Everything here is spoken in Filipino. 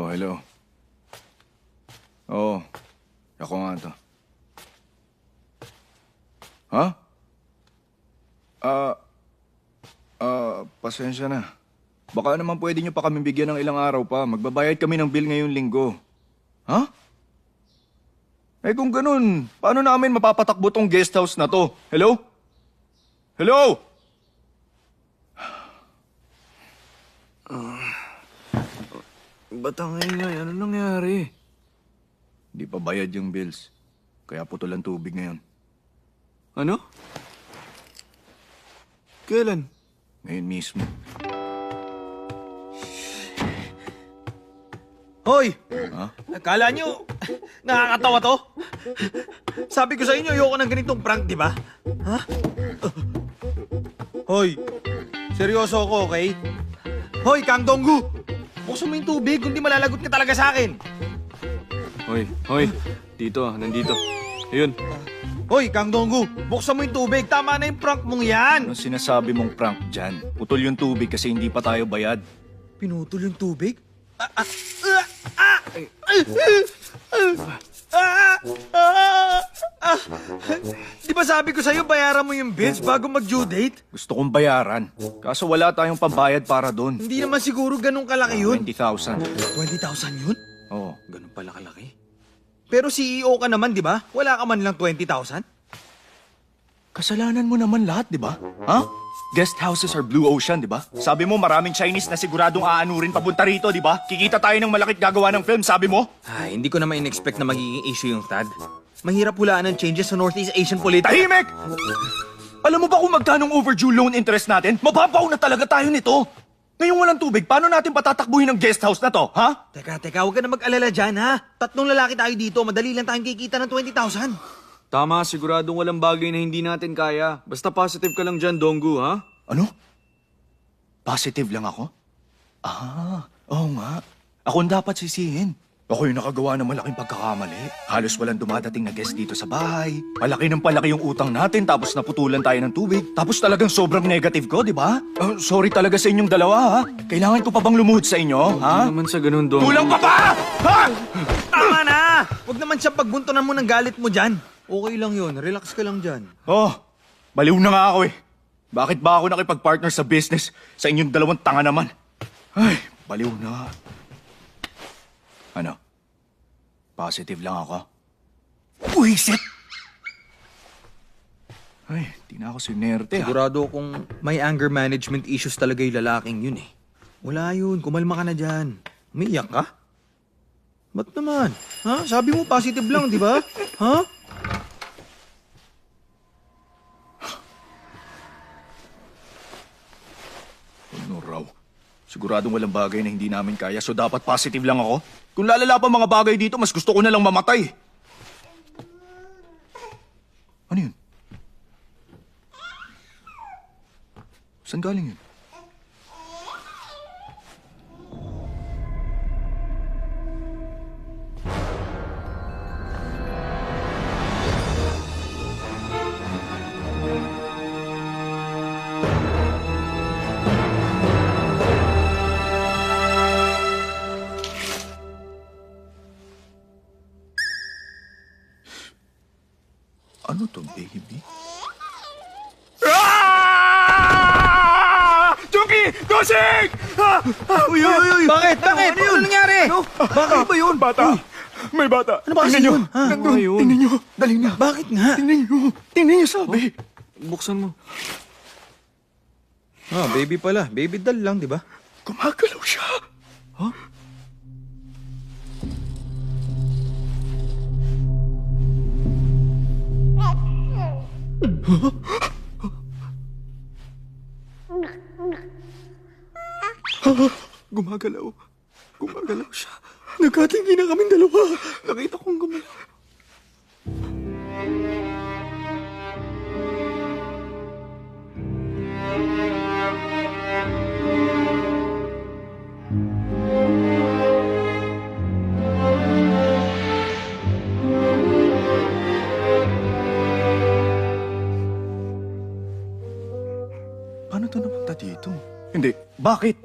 Oh, hello. Oo. Ako nga to. Ha? Pasensya na. Baka naman pwede nyo pa kami bigyan ng ilang araw pa. Magbabayad kami ng bill ngayong linggo. Ha? Eh kung ganun, paano namin mapapatakbo tong guest house na to? Hello? Hello? Ba't ang ingay? Ano nangyari? Di pa bayad yung bills. Kaya putol ang tubig ngayon. Ano? Kailan? Ngayon mismo. Hoy! Ha? Akala nyo, nakakatawa to? Sabi ko sa inyo, ayoko ng ganitong prank, di ba? Ha? Hoy! Seryoso ako, okay? Hoy, Kang Donggu! Buksan mo yung tubig, kundi malalagot ka talaga sa akin. Hoy. Dito, nandito. Ayun. Hoy, Kang Donggu! Buksan mo yung tubig, tama na yung prank mong yan! Anong sinasabi mong prank dyan? Putol yung tubig kasi hindi pa tayo bayad. Pinutol yung tubig? Di ba sabi ko sa'yo, bayaran mo yung bills bago mag-due date? Gusto kong bayaran. Kaso wala tayong pambayad para doon. Hindi naman siguro ganun kalaki yun. 20,000. 20,000 yun? Oo. Ganun pala kalaki. Pero CEO ka naman, di ba? Wala ka man lang 20,000? Kasalanan mo naman lahat, di ba? Ha? Guest houses are blue ocean, di ba? Sabi mo maraming Chinese na siguradong aanurin papunta rito, di ba? Kikita tayo ng malakit gagawa ng film, sabi mo? Ay, hindi ko naman in-expect na magiging issue yung TAD. Mahirap hulaan ng changes sa Northeast Asian politics. Tahimik! Alam mo ba kung magkano ang overdue loan interest natin? Mababaw na talaga tayo nito. Ngayong walang tubig, paano natin patatakbuhin ang guest house na to, ha? Teka, huwag ka na mag-alala dyan, ha? 3 lalaki tayo dito, madali lang tayong kikita ng 20,000. Tama, siguradong walang bagay na hindi natin kaya. Basta positive ka lang dyan, Donggu, ha? Ano? Positive lang ako? Oo nga. Ako ang dapat sisihin. Ako yung nakagawa ng malaking pagkakamali. Halos walang dumadating na guest dito sa bahay. Palaki ng palaki yung utang natin tapos naputulan tayo ng tubig. Tapos talagang sobrang negative ko, di ba? Sorry talaga sa inyong dalawa, ha? Kailangan ko pa bang lumuhod sa inyo, ha? Hindi naman sa ganun, Donggu. Kulang pa ba? Ha? Tama na! Huwag naman siya pagbuntunan mo ng galit mo dyan. Okay lang yun, relax ka lang dyan. Oh, baliw na nga ako eh. Bakit ba ako nakipag-partner sa business sa inyong dalawang tanga naman? Ay, baliw na. Ano? Positive lang ako? Buisit! Ay, di na ako sinerte. Sigurado kung may anger management issues talaga yung lalaking yun eh. Wala yun, kumalma ka na dyan. Umiiyak ka? Ba't naman? Ha? Sabi mo positive lang, di ba? Ha? Ano raw? Siguradong walang bagay na hindi namin kaya, so dapat positive lang ako? Kung lalala pa mga bagay dito, mas gusto ko na lang mamatay. Ano yun? Saan galing yun? Ano to, baby? Ah! Junkie! Dosing! Uy! Bakit? Ano yun? Ano nangyari? Bakit ba yun? Bata! May bata! Ano ba kasi Tingnan nyo! yun? Ha? Nandun! Ano yun? Tingnan nyo! Dali na! Bakit nga? Tingnan nyo! Tingnan nyo sabi! Buksan mo. Baby pala. Baby doll lang, di ba? Gumagalaw siya! Gumagalaw. Gumagalaw siya. Nagkatingin na kaming dalawa. Nakita kong gumalaw. Paano to napunta dito? Hindi. Bakit?